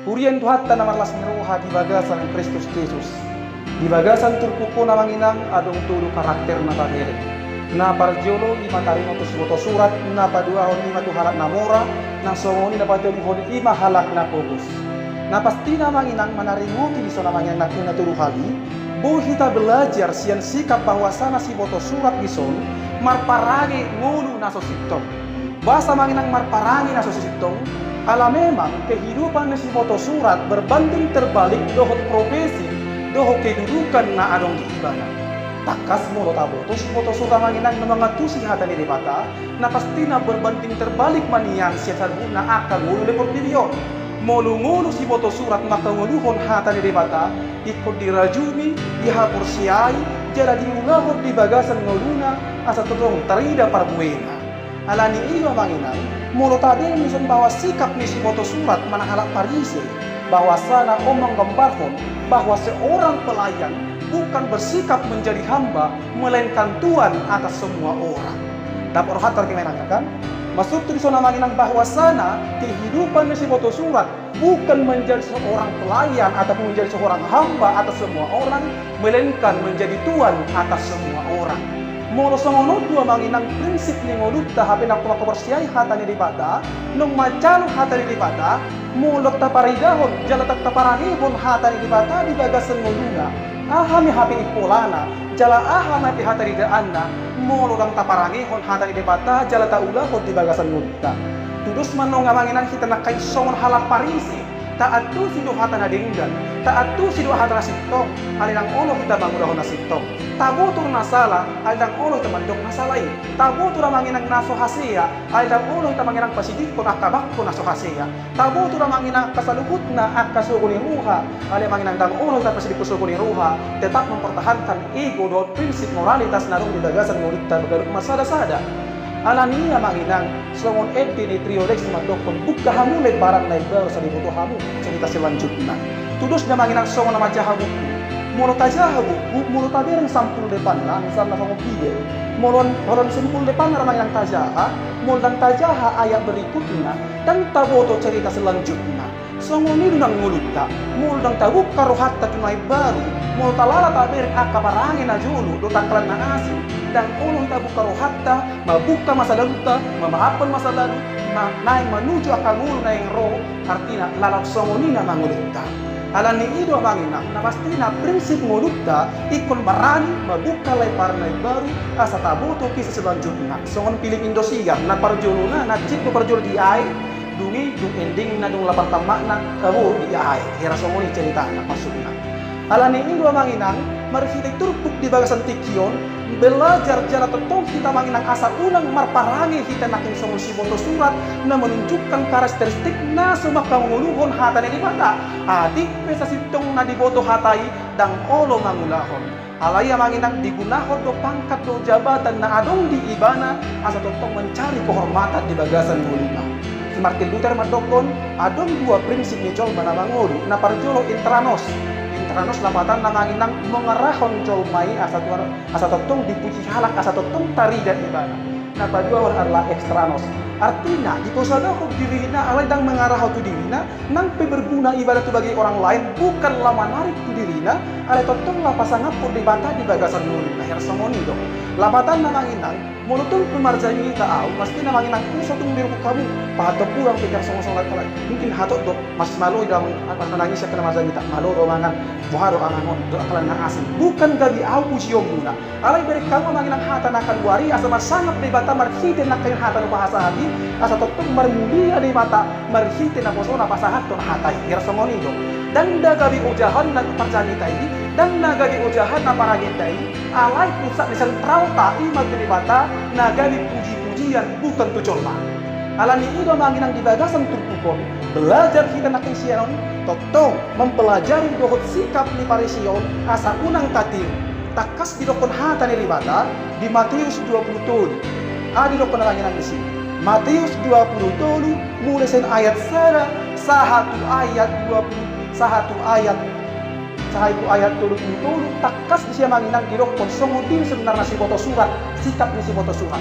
Purian Tuhan na marlas miruha di bagasan Kristus Jesus. Di bagasan turpuko na manginang adong tulo karakter na pagere. Na parjolo ima tarimo to suboto surat na paduahon ima tu halak na mora na songoni na patuhon ima halak na fokus. Na pasti na manginang manarimo ti biso na manginang na tulu hali. Bo kita belajar sian sikap bahwasana si boto surat bison marparangi ngulu na sositong. Bahasa manginang marparangi na sositong. Ala memang kehidupan si boto surat berbanding terbalik dohot profesi, dohot kedudukan na adong di ibana. Takas mo taboto si boto surat manginang na mangatusi hata ni debata na pasti na berbanding terbalik manian siya na akal ngulu deportivion. Molu-ngulu si boto surat makanguluhon hata ni debata ikut dirajumi, dihapur siai, jala diulahot di bagasan nguluna asa totong tarida parbuena. Alani iyo manginang, mulu tadi mison bahwa sikap ni si boto surat manahalak parise, bahwa sana omong gambarhon bahwa seorang pelayan bukan bersikap menjadi hamba, melainkan Tuhan atas semua orang. Dapat hatar kemenangan. Maksud itu manginang bahwa sana kehidupan si boto surat bukan menjadi seorang pelayan ataupun menjadi seorang hamba atas semua orang, melainkan menjadi Tuhan atas semua orang. Molo songono dua manginang prinsip ni ngolut hape nak kebersiai hata ni dibata, nung macalu hata ni dibata, mulok taparidahon, jala tak taparangihon hata ni dibata di bagasan ngoluna. Ahami hape ipolana, jala ahami hata ni daanna, molo dang taparangihon hata ni dibata, jala taulahon di bagasan ngoluna. Tudus manong manginang kita nak kay songon halap parisi, taat tu sido hata na dinggan, taat tu sido hata na sitong, alinang ono kita bangurahon na sitong. Tabutur nasala, alinang ono kita mandok nasalay. Tabutur manginang naso haseya, alinang ono kita manginang pasidik ko nakabak ko naso haseya. Tabutur manginang kasalukut na akasuko ni ruha, alinang manginang dang ono kita pasidik ko ni ruha, tetap mempertahankan ego dan prinsip moralitas narong di bagasan ngulita bagaluk masada-sada. Alania manginang selongon edi ni trio lex mandokon buka hamulet barang na ibaw sa libuto hamu cerita selanjutnya. Tudus na manginang songon na majahabu molo tajahabu molo taberang sampul depan na misal na pangopide molon sempul depan na manginang tajaha molo dan tajaha ayat berikutnya dan taboto cerita selanjutnya. Songon ini nang ngulutta molo dan tabuk karohatta tunai baru molo talala taber akabarangin na julu do tangkalan na asin dan ulun tabuk karohatta mabuka masa lalu ta memaafkan masa lalu naik menuju akan ngulu na yang roh artinya lalak songonina mangulutta alani ido manginang na pastina prinsip ngulutta ikon barani mabuka lepar na baru asa taboto kisah selanjutnya songon pilih Indosiar na parjoluna na cik parjol di ai dungi dung ending na dung lapar tamak na kabo di ai hera songoni cerita na maksudnya alani ido manginang arsitektur puk di bagasan tikion belajar jala tetong kita manginang asa unang marparangi kita naking songon si boto surat na menunjukkan karakteristik na sumakang nguluhon hata ni dibata adik pesa sitong na diboto hatai dang olo mangulahon alaya manginang digunahon do pangkat do jabatan na adong di ibana asa tetong mencari kehormatan di bagasan nguluna. Martin Luther madokon adong dua prinsip ni jol manamangulu na parjolo intranos lapatan na manginang mengarahon jolmai asa totong dipuji halak asa totong tari dan ibana na padua adalah ekstranos artinya diposadaho dirina alay dang mengarahon tu dirina nang berguna ibadah tu bagi orang lain bukan lama narik tu dirina alay totong lapasangat pun dibantah di bagasan nuri nah hersomoni dong lapatan na manginang mulutong pemarjani taau pasti na manginang puso tung biru kamu pahato pulang pikir song-song lain mungkin hato do mas malu dalam nangis ya kena marjani tak malu do mangan buharo anangon do akalan na asin bukan gabi au ujiom muna alay beri kamu manginang hata nakan wari asa masangap di bata marhite na kayo hata no bahasa hati asa totong marmulia di mata marhite na poso na pasahat to na hatai hersomoni do dan gabi ujahan na parjani taidi dan nagagi ujahan na paragin taidi alay pusat di sentral ta imag di bata nagagi puji-pujian bukan tujolma alani ido manginang di bagasan turpukon belajar kita naking sianon totong mempelajari dohot sikap ni parision asa unang tatir takas di dokon hata ni ribata di Matius 20 tolu adi dokon manginang di sini Matius 20 tolu mulai sen ayat sahatu ayat 30 takas di siya manginang di dokon songudin sebenarnya si boto surat sikap ni si boto surat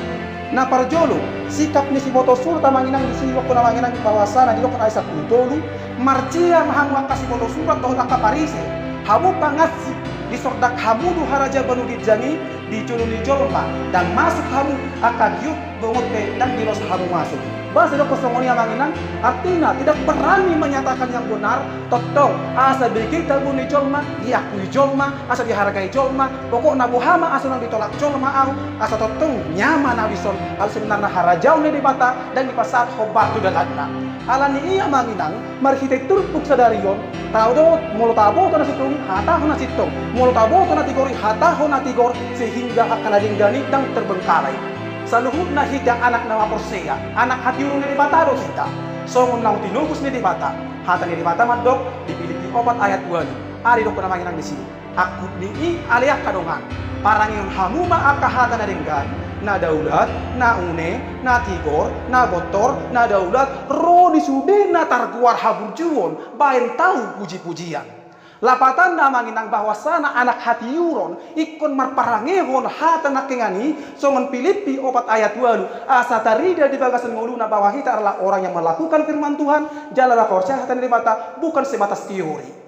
Na parjolo sikap ni si boto surat amanginang di sini ko namanginang bawasana di ko na isa puntolo marcia mahamwa kasi boto surat doon akaparise hamu pangasi di sordak hamudu haraja banu dijangi di jolo ni jolma dan masuk hamu akagiut bongot dan dilos hamu masuk. Bahasa dok kosongoni amanginang artinya tidak berani menyatakan yang benar. Totong asa kita buni jolma diakui jolma asa dihargai jolma pokok nabu hama asa nang ditolak jolma au asa totong nyaman abison al sebenarnya harajau ni di bata dan di pasar hobar tu daladna alani iya manginang arsitektur puksadarion tahu do mulu tabo to nasitung hata hona sitong mulu tabo to natigori hata hona tigor sehingga akan adinggani dan terbengkalai saluhut na hidang anak nama Persea anak hati urung ni bata do kita songon nang tinubus ni di bata hata ni di bata madok di Filipi 4 ayat 2 ari dok namanginang di sini aku ni aliak kadongan parangin hamuma akahata na denggan na daulat, na une, na tigor, na botor, na daulat, ro disude na targuar haburjuon, bayan tahu puji-pujian. Lapatan na manginang bahwasana anak hati yuron, ikon marparangehon hata nakengani, songon Filipi 4 ayat 2, asa tarida di bagasan ngulu na bahwa kita adalah orang yang melakukan firman Tuhan, jalan percaya hata mata bukan sebatas teori.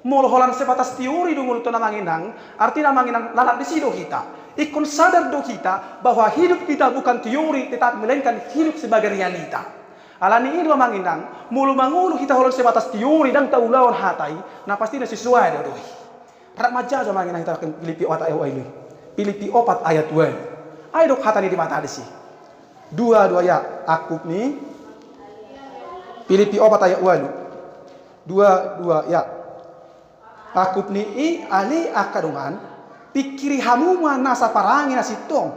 Molholan sebatas teori dungul to na manginang, artinya manginang lalap di sido kita. Ikon sadar do kita bahwa hidup kita bukan teori tetapi melainkan hidup sebagai realita. Alani ini manginang mulu mangulu kita holan sebatas teori dan taulawan hatai na pasti na sesuai do doi. Rak majaja manginang kita Filipi 4 ayat 2. Filipi 4 ayat 2. Ai dok hatani di mata disi. Dua ya aku ni Filipi 4 ayat 2. Dua ya. Aku ni ali akadungan pikiri hamuma nasa parangi na sitong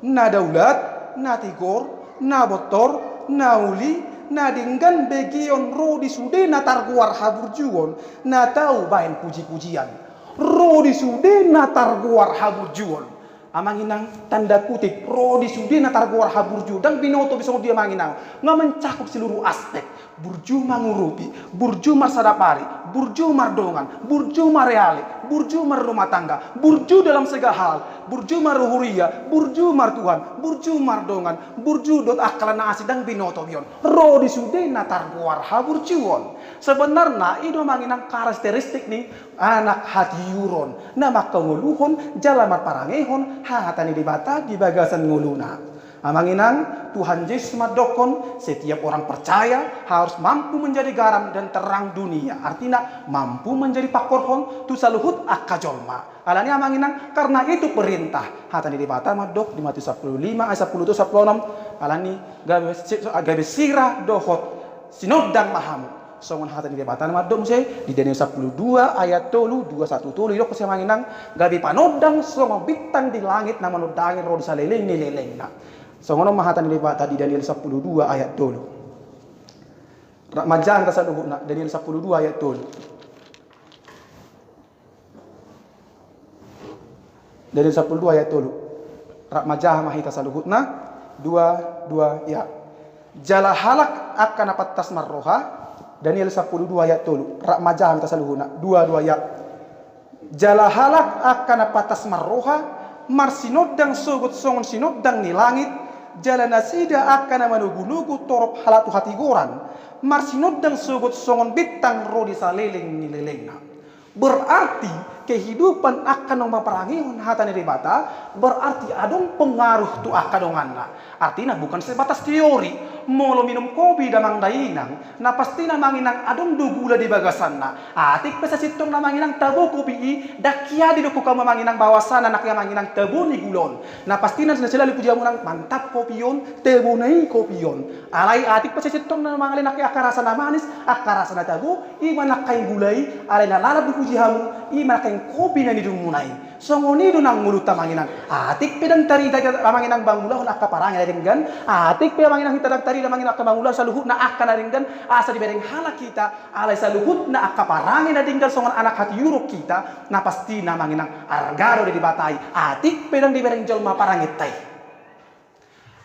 na daulat, na tigor, na botor, na uli, na dinggan begion ro di sude na targuar haburjuon na tahu bain puji-pujian ro di sude na targuar haburjuon amanginang tanda kutip ro di sude na targuar haburju dan binoto bisa dia manginang nga mencakup seluruh aspek burju mangurupi burju marsadapari burju mardongan burju mareale burju rumah tangga burju dalam segala hal burju maruhuria burju martuhan burju mardongan burju dot akalana asi dan binoto bion ro di sude na targuar haburjuon sebenarnya itu manginang karakteristik nih anak hati yuron na makanguluhon jalan marparangehon hatani di bata di bagasan nguluna. Amanginang Tuhan Yesus madokon setiap orang percaya harus mampu menjadi garam dan terang dunia. Artinya mampu menjadi pakorhon tu saluhut akajolma. Alani amanginang karena itu perintah. Hatani di bata madok di Matius 15 ayat 10 tu 16. Alani gabe sirah dohot sinodang mahamu. Songon hatani di bata madok se di Daniel 12 ayat 21 tulu dok se manginang gabe panodang songon bintang di langit na manodangin ro saleleng ni lelengna. Songono mahatan lebata di Daniel 12 ayat 2. Rak majang ta saduhuna Daniel 12 ayat 2. Daniel 12 ayat 2. Rak majah mahita saduhuna 2 ya. Jala halak akan dapat tasmar roha Daniel 12 ayat 2. Rak majah ta saduhuna 2 ya. Jala halak akan dapat tasmar roha marsinodang sogot songon sinodang ni langit jalan nasida akan manugu-nugu torop halatu hati goran marsinodang sogot songon bintang rodi saleleng ni lelengna berarti kehidupan akan memperangihun hatani ribata berarti adong pengaruh tu akadonganna artinya bukan sebatas teori molo minum kopi damang dainang na pasti namanginang adong dugula di bagasanna atik pesa sitong namanginang tabo kopi i dakia di doku kamu manginang bawasana nak manginang tabo ni gulon na pasti na sila lipu jamunang mantap kopion tabo nai kopion alai atik pesa sitong namangalin nak akarasa na manis akarasa na tabo i manak kain gulai alai na lalap di puji hamu i manak kain kopi na nidumunay songoni do nang mulut tamanginang atik pedang tari daga amanginang bangulah na akaparangin denggan atik pe amanginang hitadag tari amanginang akabangulah saluhut na akan denggan asa dibereng hala kita alai saluhut na akaparangin denggan songon anak hati yuruk kita na pasti na amanginang argaro di batai atik pedang dibereng jolma parangit tai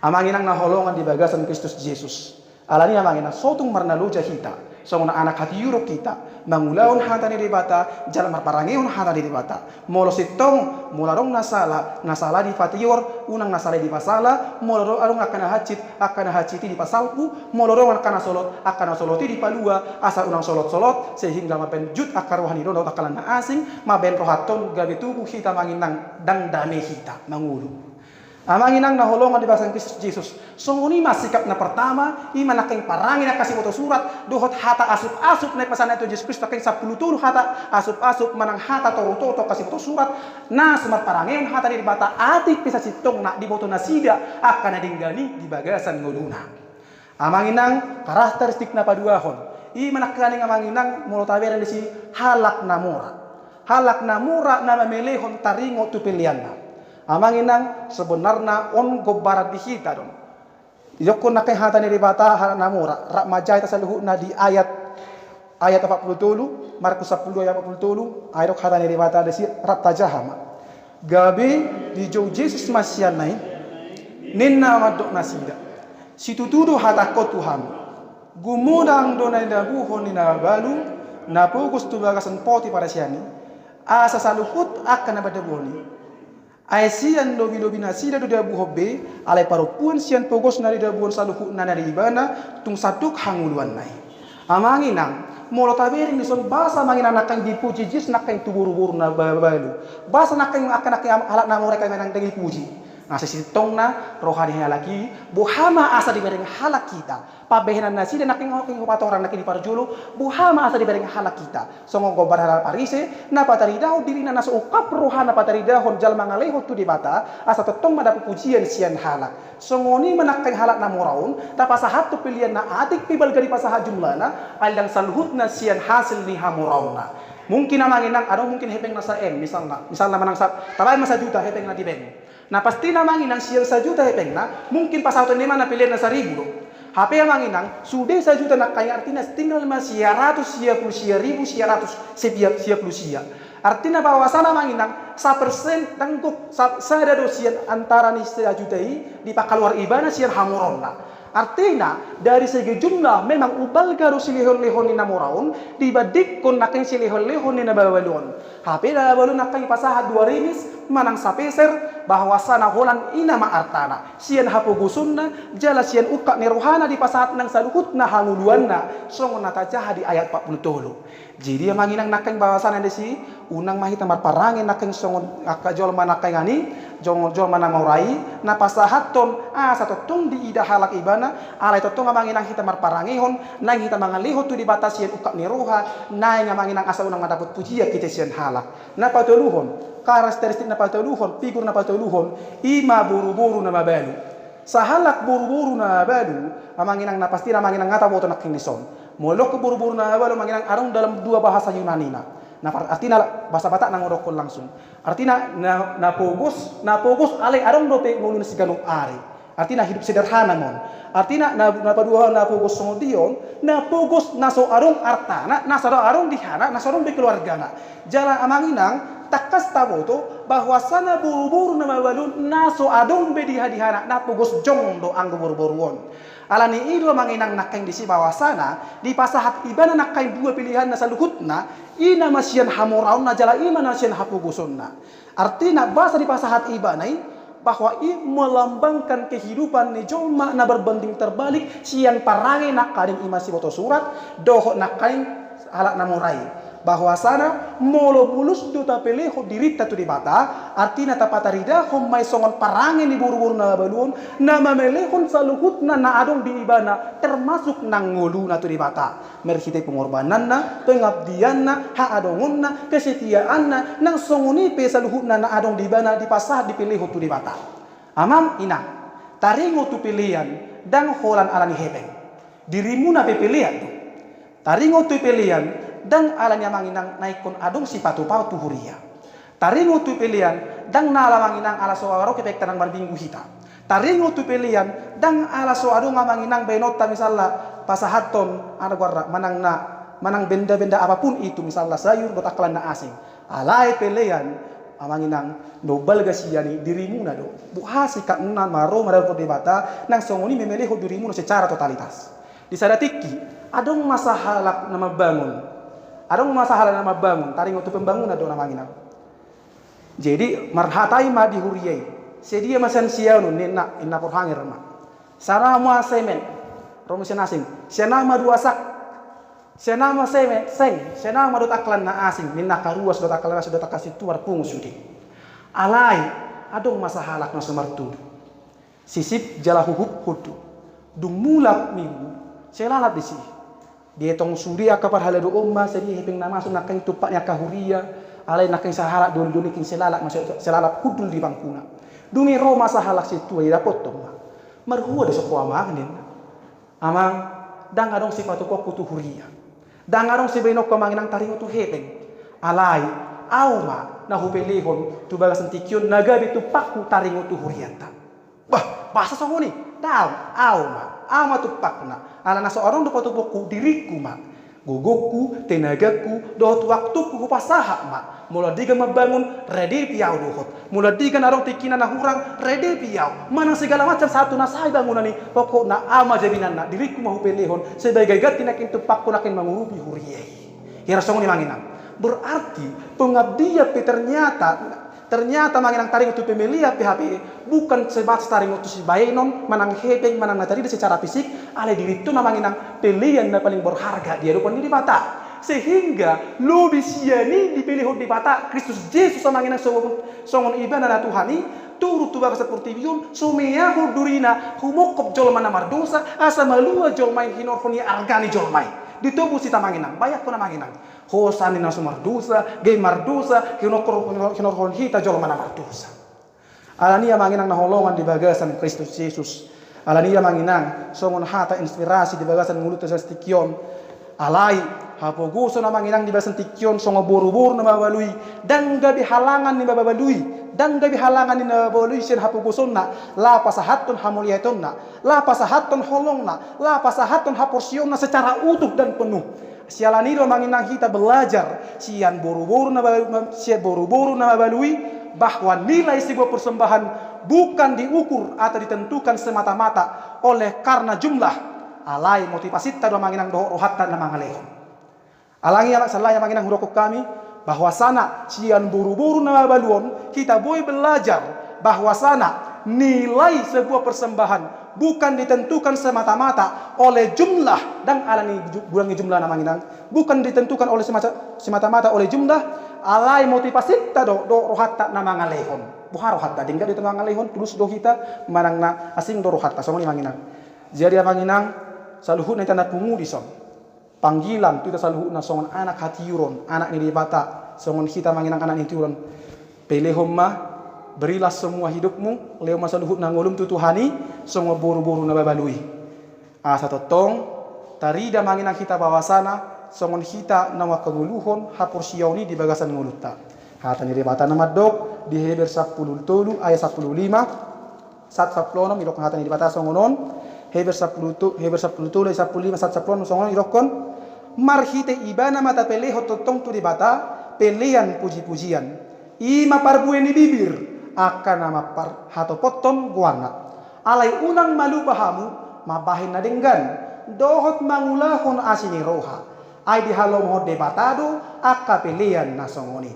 amanginang na holongan di bagasan Kristus Yesus alani amanginang sotung marnaluja hita Songona anak hati yuro kita mangulaon hata ni dibata jalan marparangeon hata di dibata molo sitong mularong nasala di fatiyor unang nasala di pasala molo arong akana haciti di pasalku molo rong akana soloti di palua asal unang solot sehingga mapenjut akar rohani dono akalan na asing maben rohaton gabe tubuh kita manginang dang dame kita mangulu. Amanginang naholongan di bahasa Kristus Yesus. Songoni masikap na pertama, imanaking parangin na kasih foto surat, dohot hata asup na pasan itu Yesus Kristus kaking 10 hata asup manang hata toro kasih foto surat, na sumar parangin hata di bata atik pisa sitong na di boto na sida akan nadinggani di bagasan ngoluna. Amanginang karakteristik na paduahon, imanakaning amanginang mulotaberan di si halak namura na mamelehon taringo tu pilihan. Amanginang sebenarnya on gobarat di kita dong. Yokon nakay hata ni ribata halak namura. Rak majay ta sa luhut na di ayat 40 Markus 10 ayat 40 ayat hata ni ribata di si rap tajahama. Gabi di jo Jesus masyan nai ninna madok nasida. Situtudo hata ko Tuhan. Gumudang donay na buhon ni na balu na pugos tu bagasan poti para siyani. Asa sa luhut akan nabadaboni. Ay siyan lobi na sida do dabu hobbe alay parupuan siyan pogos nari dabuan saluhu na nari ibana tung saduk hanguluan nai. Amanginang molo tabering nison basa manginang nakang dipuji jis nakang tuburu-buru na balu. Basa nakang akan alat na mereka menang dagi puji. Nah sesitong na rohani halaki buhama asa dibereng halak kita. Pabehenan nasi dan naking patoran naking parjulu buhama asa dibereng halak kita. Songo gobar halal parise na pataridaho diri na naso ukap rohana pataridaho jal mangaleho tu di bata asa tetong madapat pujian sian halak. Songoni menakang halak na moraun tapasahat tu pilihan na atik pibal gari pasahat jumlana aldang salhut na sian hasil ni hamurauna. Mungkin namanginang ada mungkin hepeng nasa misalnya manang tabay masa juta hepeng na dibeng. Nah pasti namanginang siang sajuta hepeng na mungkin pasal tu lima na pilihan na 1,000 HP namanginang sudah sajuta nak kaya artinya tinggal masih 100 1000 artinya bahwa sana namanginang 1% tanggup sada dosian antara ni sajuta di pakaluar ibana siang hamuronna. Artinya dari segi jumlah memang ubal garu silihon-lihon ni namoraun dibandingkan naking silihon-lihon ni nababalon. HP nababalon naking pasahat 2 rimis manang sapeser bahwa sana holan ina maartana. Sian hapugusunna jala sian uka ni rohana di pasahat nang saluhut na hanguluanna songon natajaha di ayat 40. Jadi yang manginang naking bahwasan ada si unang mahita marparangin naking songon akajol manaking ani jol mana maurai na pasahaton satotong di ida halak ibana alay totong manginang hita marparangihon nang hita mangalihot tu di batas sian uka ni roha nai manginang asa unang madapot pujian kita sian halak na patuluhon karakteristik na patuluhon figur na patuluhon ima buru-buru na mabalu sahalak buru-buru na mabalu amanginang na pasti manginang ngata boto naking lison molok ke buru-buru na mabalu manginang arong dalam 2 bahasa Yunani na artinya bahasa Batak nang orokon langsung. Artinya na pogos alay arong dope ngulun si ganong ari. Artinya hidup sederhana mon. Artinya na paduha na pogos songodion, na pogos naso arong artana, naso arong dihana, naso arong keluargana. Jalan amanginang takas taboto bahwa sana buru-buru na mabalun naso adong bedihadihana na pogos jong do ang buru-buruon. Alani ido manginang nakeng disi bawah sana di pasahat ibana nakeng 2 pilihan na saluhutna ina masyan hamuraun na jala ima nasyan hapugusunna. Artinya bahasa di pasahat ibanai bahwa i melambangkan kehidupan ni jolma na berbanding terbalik sian parangi nak kading ima si boto surat doho nakeng halak namurai. Bahwa sana molo bulus duta peleho dirita tu di bata artinya tapatarida homai songon parangi ni buru-buru na baluon na mamelehon saluhut na adong di ibana termasuk nang nguluna tu di bata merhite pengorbanan na pengabdian na haadongon na kesetiaan na nang songoni pe saluhut na adong di ibana di pasah di peleho tu di bata amam ina taringo tu pilihan dang holan alani hepeng dirimu na pepilihan tu taringo tu pilihan dan alanya manginang naikon adong si patu-patu huria. Taringo tu pilihan dan nala manginang ala soaro kepek tanang barbinggu hita. Taringo tu pilihan dan ala soaro manginang benota misalnya pasahaton ana guarra manang benda-benda apapun itu misalnya sayur botaklan na asing. Alai pilihan amanginang nobal gasiyani dirimu na do. Buhasi kak nan maro maral ko debata nang songoni memeleho dirimu secara totalitas. Di sadatiki adong masa halak nama bangun. Adong masa halak nama bangun, taring untuk pembangunan adong nama ngina. Jadi marhatai ma di huriyai. Sedia masan sianu nena inna por hangir ma. Sara ma semen. Romusen asing. Senama dua sak. Senama semen seng. Senama dot aklan na asing. Minna karuas dot aklan dot kasih tuar pungsudi. Alai adong masa halak na sumartu. Sisip jala huhup hudu. Dung mulak minggu. Selalat di sini. Dia tong suria kapar haladu umma sedi hiping nama masuk nakeng tupaknya kahuria alai nakeng sahalak dulu king selalak masuk selalak hudul di bangkuna dumi roma sahalak situ ida potong marhua de sokwa magnin amang dang adong sifatu koku tu huria dang adong si benok kamanginang taringo tu hepeng alai auma na hubelihon tu bagas antikyun nagabi tu pakku taringo tu hurianta bah bahasa songoni daun auma ama tu pakna ala na seorang do patuboku diriku ma gogokku tenagaku dot waktuku ku pasaha ma mula diga membangun ready piau dohot mula diga narong tikina na hurang ready piau mana segala macam satu na sai bangunan ni pokok na ama jabinan na diriku mau pelehon sebagai gati nakin tupakku nakin mengurupi huriyai hira song ni manginang berarti pengabdian ternyata manginang taring itu pemilia PHP bukan sebatas taring itu si bayenon manang hebeng manang natari secara fisik ale diri itu manginang pilihan na paling berharga dia rupanya di mata sehingga lo bisiani dipilih di mata Kristus Yesus manginang songon ibadah na Tuhani turut tuba seperti biun somea hurdurina humokop jolma namar dosa asa malua jolmai hinorfoni argani jolmai ditubuh si tamanginang banyak pun manginang hosani na sumardusa gay mardusa hinorhon hita jolma na mardusa alania manginang na holongan di bagasan Kristus Yesus alania manginang songon hata inspirasi di bagasan mulut sa stikyon alai hapoguso na manginang di bagasan tikyon songo boru-boru na mabalui dan gabi halangan ni mabalui dan gabi halangan ni mabalui sen hapoguson na la pasahaton hamuliaton na la pasahaton holong na la pasahaton haporsion na secara utuh dan penuh sialani do manginang kita belajar sian boru-boru na mabalui bahwa nilai sebuah persembahan bukan diukur atau ditentukan semata-mata oleh karena jumlah alai motivasi ta do manginang do rohatan na mangalehon alangi anak salaya manginang hurokok kami bahwa sana sian boru-boru na mabaluon kita boleh belajar bahwa sana nilai sebuah persembahan bukan ditentukan semata-mata oleh jumlah dan alani bulangi jumlah namanginang bukan ditentukan oleh semata-mata oleh jumlah alai motivasi ta do rohatta namangalehon buharo hatta dingga di tengah ngalehon tulus do kita manangna asing do rohatta songoni manginang jadi manginang saluhut na tanda pungu di song panggilan tu saluhut na songon anak hatiuron anak ni dibata songon kita manginang anak ni tiuron pelehom mah berilah semua hidupmu leo masa luhut na ngolum tu Tuhani semua boru-boru na babalui asa totong tarida manginang kita bawasana songon kita nawa kanguluhon hapor siyauni di bagasan nguluta hata ni rebata nama dok di Heber 10 tolu ayat 15 sat saplono mirok hata ni dibata songonon Heber 10 tolu ayat 15 sat saplono songonon irokon marhite ibana mata peleho totong tu dibata pelean puji-pujian ima parbueni bibir akan nama par hato potom guana alai unang malu pahamu mabahin na denggan dohot mangulahon asini roha ay dihalom hod debatado akka pilihan na songoni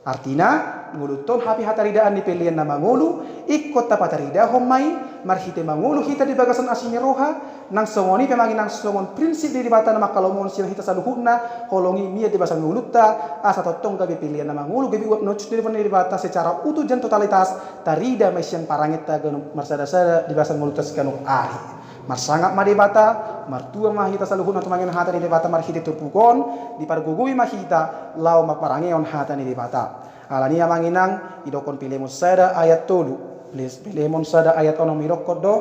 artina nguluton hapi hataridaan di pilihan na mangulu ikot tapatarida homai marhite mangulu hita di bagasan asini roha nang songoni pemangin nang songon prinsip di dibata na makalomon sila hita saluhuna holongi mia di basan nguluta asa totong gabi pilihan na mangulu gabi uap noc di dibata secara utuh dan totalitas tarida mesian parangit tagan marsada-sada di basan nguluta sekanuk ari marsangat madibata martua mahita saluhuna tumangin hata ni dibata marhite tupukon di pargugui mahita lau maparangeon hata ni dibata alania manginang idokon Pilemon sada ayat tolu Pilemon sada ayat onom mirokod do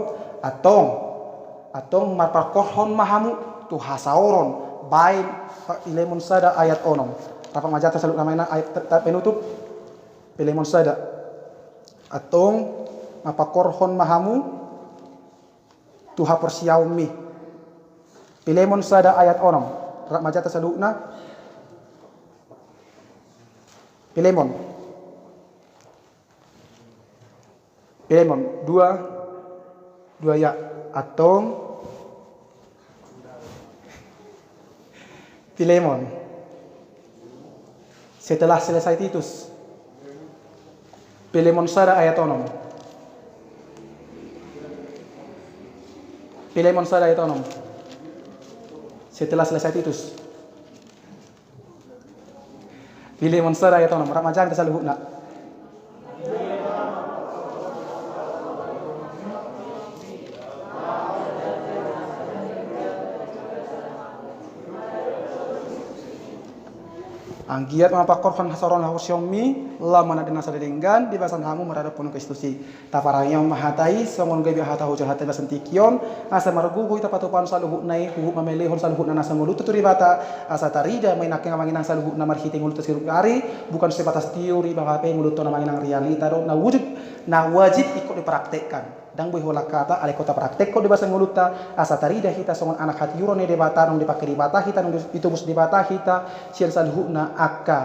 atong marpakohon mahamu tu hasaoron baik Pilemon sada ayat onom rapat majata salut namanya ayat penutup Pilemon sada atong mapakorhon mahamu tuha persiaumi Pilemon sada ayat onom rapat majata salutna Pilemon dua ya atong Filemon. Setelah selesai Titus, Filemon sada ayat onom. Filemon sada ayat onom. Setelah selesai Titus. Filemon sada ayat onom. Ramajang tasaluhuna. Anggiat mapakorkan hasaron hausyommi lama na dinasa dedenggan di basan hamu merada pun kristusi taparangnya mahatai songon gabi hata hujan hata basan tikion asa margu hui tapatupan saluhu nai hu mamelehon saluhu na nasa mulut tuturi bata asa tarida mainake ngamanginang saluhu na marhiti mulut tusiru ari bukan sebatas teori bahwa apa yang mulut to na manginang realita do na wajib ikut dipraktekkan dang boy hola kata ale kota praktek ko di basa nguluta asa tarida hita songon anak hati yurone de bata nong dipakai di bata hita nong itu mus di bata hita sian salhuna akka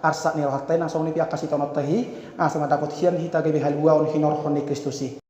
arsa ni rohatai nang songon ni piaka sita notahi asa madakot hian hita gebe halua on hinor hon ni Kristusi